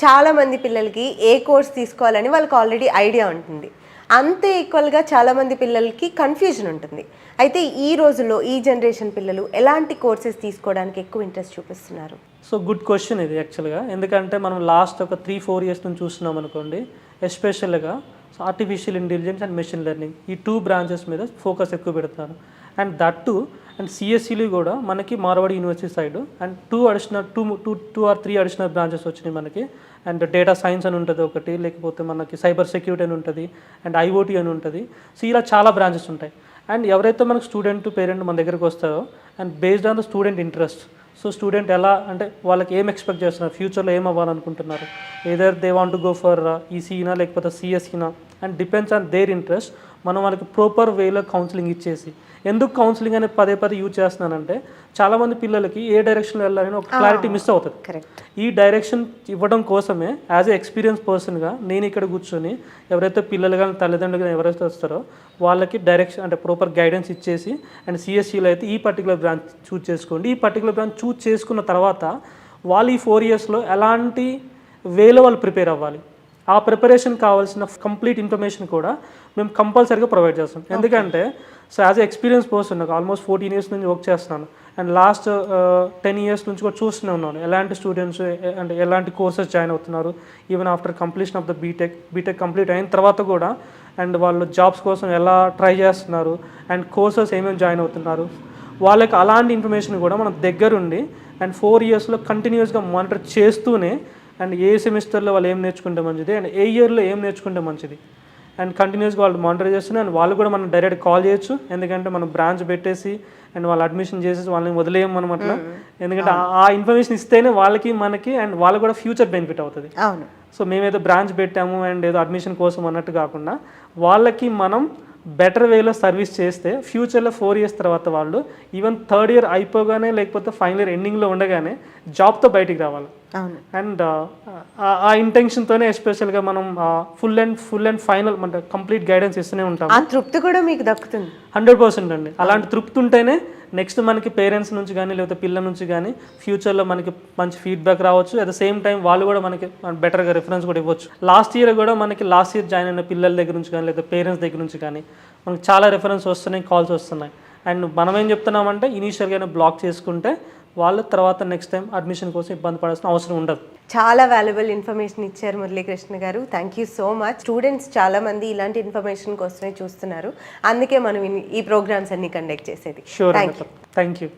చాలామంది పిల్లలకి ఏ కోర్స్ తీసుకోవాలని వాళ్ళకి ఆల్రెడీ ఐడియా ఉంటుంది. అంతే ఈక్వల్గా చాలామంది పిల్లలకి కన్ఫ్యూజన్ ఉంటుంది. అయితే ఈ రోజుల్లో ఈ జనరేషన్ పిల్లలు ఎలాంటి కోర్సెస్ తీసుకోవడానికి ఎక్కువ ఇంట్రెస్ట్ చూపిస్తున్నారు? సో గుడ్ క్వశ్చన్ ఇది యాక్చువల్గా. ఎందుకంటే మనం లాస్ట్ ఒక 3-4 ఇయర్స్ నుంచి చూస్తున్నాం అనుకోండి, ఎస్పెషల్గా artificial intelligence and machine learning ఈ 2 బ్రాంచెస్ మీద ఫోకస్ ఎక్కువ పెడతారు. అండ్ దట్ టు అండ్ సిఎస్సిలు కూడా మనకి Marwadi university side and 2 or 3 additional branches వచ్చినాయి మనకి. అండ్ డేటా సైన్స్ అని ఉంటుంది ఒకటి, లేకపోతే మనకి సైబర్ సెక్యూరిటీ అని ఉంటుంది, అండ్ ఐఓటీ అని ఉంటుంది. సో ఇలా చాలా బ్రాంచెస్ ఉంటాయి. అండ్ ఎవరైతే మనకు స్టూడెంట్ పేరెంట్ మన దగ్గరికి వస్తారో and based on the student interest, so student ఎలా అంటే వాళ్ళకి ఏం ఎక్స్పెక్ట్ చేస్తున్నారు, ఫ్యూచర్లో ఏం అవ్వాలనుకుంటున్నారు, either they want to go for ఈసీనా లేకపోతే సిఎస్ఈనా, and depends on their interest మనం వాళ్ళకి ప్రాపర్ వేలో కౌన్సిలింగ్ ఇచ్చేసి. ఎందుకు కౌన్సిలింగ్ అనేది పదే యూజ్ చేస్తున్నానంటే చాలామంది పిల్లలకి ఏ డైరెక్షన్లో వెళ్ళాలని ఒక క్లారిటీ మిస్ అవుతుంది. ఈ డైరెక్షన్ ఇవ్వడం కోసమే యాజ్ ఏ ఎక్స్పీరియన్స్ పర్సన్గా నేను ఇక్కడ కూర్చొని ఎవరైతే పిల్లలు కానీ తల్లిదండ్రులు కానీ ఎవరైతే వస్తారో వాళ్ళకి డైరెక్షన్ అంటే ప్రాపర్ గైడెన్స్ ఇచ్చేసి, అండ్ సిఎస్సిలో అయితే ఈ పర్టికులర్ బ్రాంచ్ చూజ్ చేసుకోండి, ఈ పర్టికులర్ బ్రాంచ్ చూజ్ చేసుకున్న తర్వాత వాళ్ళు ఈ 4 ఇయర్స్లో ఎలాంటి వేలో వాళ్ళు ప్రిపేర్ అవ్వాలి, ఆ ప్రిపరేషన్ కావాల్సిన కంప్లీట్ ఇన్ఫర్మేషన్ కూడా మేము కంపల్సరీగా ప్రొవైడ్ చేస్తాం. ఎందుకంటే so as a experience person నాకు ఆల్మోస్ట్ 14 ఇయర్స్ నుంచి వర్క్ చేస్తున్నాను. అండ్ లాస్ట్ 10 ఇయర్స్ నుంచి కూడా చూస్తూనే ఉన్నాను ఎలాంటి స్టూడెంట్స్ అంటే ఎలాంటి కోర్సెస్ జాయిన్ అవుతున్నారు. Even after completion of the BTech complete అయిన తర్వాత కూడా అండ్ వాళ్ళు జాబ్స్ కోసం ఎలా ట్రై చేస్తున్నారు, అండ్ కోర్సెస్ ఏమేమి జాయిన్ అవుతున్నారు, వాళ్ళకి అలాంటి ఇన్ఫర్మేషన్ కూడా మనం దగ్గరుండి అండ్ 4 ఇయర్స్లో కంటిన్యూస్గా మానిటర్ చేస్తూనే అండ్ ఏ సెమిస్టర్లో వాళ్ళు ఏం నేర్చుకుంటే మంచిది, అండ్ ఏ ఇయర్లో ఏం నేర్చుకుంటే మంచిది, అండ్ కంటిన్యూస్గా వాళ్ళు మానిటర్ చేస్తున్నారు. అండ్ వాళ్ళు కూడా మనం డైరెక్ట్ కాల్ చేయొచ్చు, ఎందుకంటే మనం బ్రాంచ్ పెట్టేసి అండ్ వాళ్ళు అడ్మిషన్ చేసేసి వాళ్ళని వదిలేయం మనం అట్లా. ఎందుకంటే ఆ ఇన్ఫర్మేషన్ ఇస్తేనే వాళ్ళకి మనకి అండ్ వాళ్ళకి కూడా ఫ్యూచర్ బెనిఫిట్ అవుతుంది. సో మేమేదో బ్రాంచ్ పెట్టాము అండ్ ఏదో అడ్మిషన్ కోసం అన్నట్టు కాకుండా వాళ్ళకి మనం బెటర్ వేలో సర్వీస్ చేస్తే ఫ్యూచర్లో 4 ఇయర్స్ తర్వాత వాళ్ళు ఈవెన్ 3rd ఇయర్ అయిపోగానే లేకపోతే ఫైనల్ ఇయర్ ఎండింగ్లో ఉండగానే జాబ్తో బయటికి రావాలి. అండ్ ఆ ఇంటెన్షన్తోనే ఎస్పెషల్గా మనం ఫుల్ అండ్ ఫైనల్ మన కంప్లీట్ గైడెన్స్ ఇస్తూనే ఉంటాం. ఆ తృప్తి కూడా మీకు దక్కుతుంది 100% అండి. అలాంటి తృప్తి ఉంటేనే నెక్స్ట్ మనకి పేరెంట్స్ నుంచి కానీ లేకపోతే పిల్లల నుంచి కానీ ఫ్యూచర్లో మనకి మంచి ఫీడ్బ్యాక్ రావచ్చు. అట్ ద సేమ్ టైం వాళ్ళు కూడా మనకి బెటర్గా రిఫరెన్స్ కూడా ఇవ్వచ్చు. లాస్ట్ ఇయర్ కూడా మనకి లాస్ట్ ఇయర్ జాయిన్ అయిన పిల్లల దగ్గర నుంచి కానీ లేదా పేరెంట్స్ దగ్గర నుంచి కానీ మనకి చాలా రిఫరెన్స్ వస్తున్నాయి, కాల్స్ వస్తున్నాయి. అండ్ మనం ఏం చెప్తున్నామంటే ఇనీషియల్గానే బ్లాక్ చేసుకుంటే వాళ్ళు తర్వాత నెక్స్ట్ టైం అడ్మిషన్ కోసం ఇబ్బంది పడాల్సిన అవసరం ఉండదు. చాలా వాల్యుబుల్ ఇన్ఫర్మేషన్ ఇచ్చారు మురళీకృష్ణ గారు. Thank you so much. Students చాలామంది ఇలాంటి ఇన్ఫర్మేషన్ కోసమే చూస్తున్నారు, అందుకే మనం ఈ ప్రోగ్రామ్స్ అన్ని కండక్ట్ చేసేది. Sure, thank you.